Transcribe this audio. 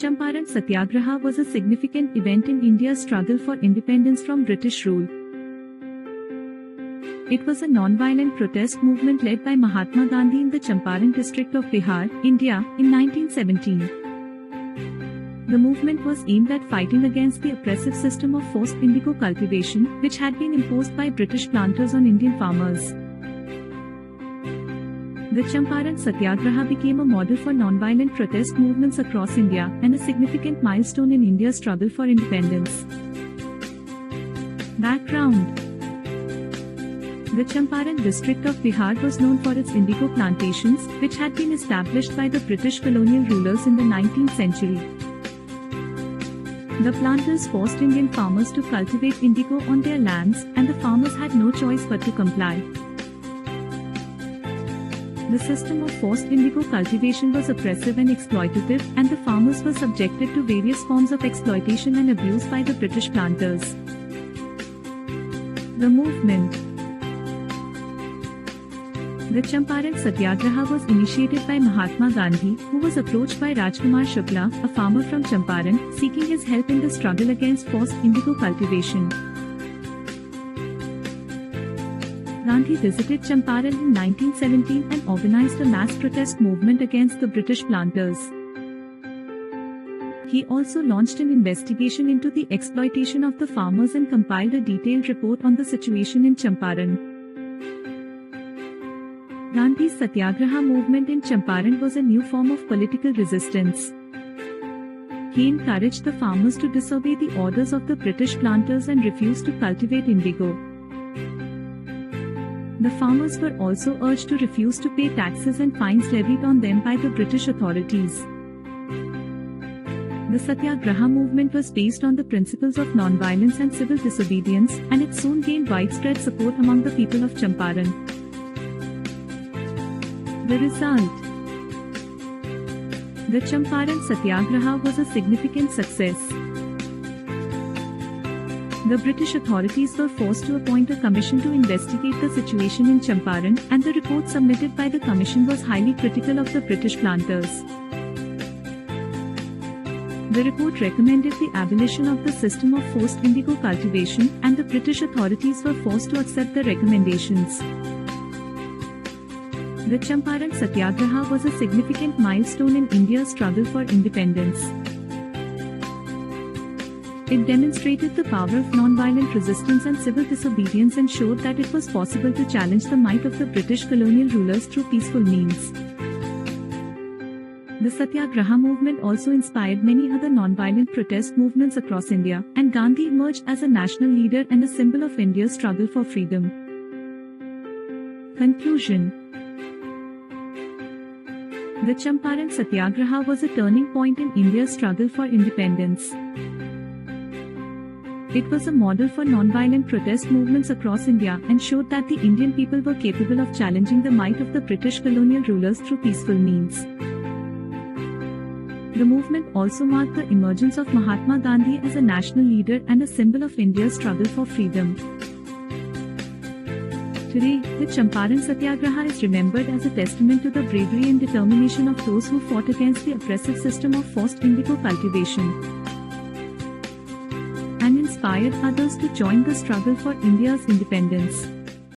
Champaran Satyagraha was a significant event in India's struggle for independence from British rule. It was a non-violent protest movement led by Mahatma Gandhi in the Champaran district of Bihar, India, in 1917. The movement was aimed at fighting against the oppressive system of forced indigo cultivation, which had been imposed by British planters on Indian farmers. The Champaran Satyagraha became a model for non-violent protest movements across India and a significant milestone in India's struggle for independence. Background: the Champaran district of Bihar was known for its indigo plantations, which had been established by the British colonial rulers in the 19th century. The planters forced Indian farmers to cultivate indigo on their lands, and the farmers had no choice but to comply. The system of forced indigo cultivation was oppressive and exploitative, and the farmers were subjected to various forms of exploitation and abuse by the British planters. The movement. The Champaran Satyagraha was initiated by Mahatma Gandhi, who was approached by Rajkumar Shukla, a farmer from Champaran, seeking his help in the struggle against forced indigo cultivation. Gandhi visited Champaran in 1917 and organized a mass protest movement against the British planters. He also launched an investigation into the exploitation of the farmers and compiled a detailed report on the situation in Champaran. Gandhi's Satyagraha movement in Champaran was a new form of political resistance. He encouraged the farmers to disobey the orders of the British planters and refuse to cultivate indigo. The farmers were also urged to refuse to pay taxes and fines levied on them by the British authorities. The Satyagraha movement was based on the principles of non-violence and civil disobedience, and it soon gained widespread support among the people of Champaran. The result: the Champaran Satyagraha was a significant success. The British authorities were forced to appoint a commission to investigate the situation in Champaran, and the report submitted by the commission was highly critical of the British planters. The report recommended the abolition of the system of forced indigo cultivation, and the British authorities were forced to accept the recommendations. The Champaran Satyagraha was a significant milestone in India's struggle for independence. It demonstrated the power of non-violent resistance and civil disobedience and showed that it was possible to challenge the might of the British colonial rulers through peaceful means. The Satyagraha movement also inspired many other non-violent protest movements across India, and Gandhi emerged as a national leader and a symbol of India's struggle for freedom. Conclusion: the Champaran Satyagraha was a turning point in India's struggle for independence. It was a model for non-violent protest movements across India and showed that the Indian people were capable of challenging the might of the British colonial rulers through peaceful means. The movement also marked the emergence of Mahatma Gandhi as a national leader and a symbol of India's struggle for freedom. Today, the Champaran Satyagraha is remembered as a testament to the bravery and determination of those who fought against the oppressive system of forced indigo cultivation, and inspired others to join the struggle for India's independence.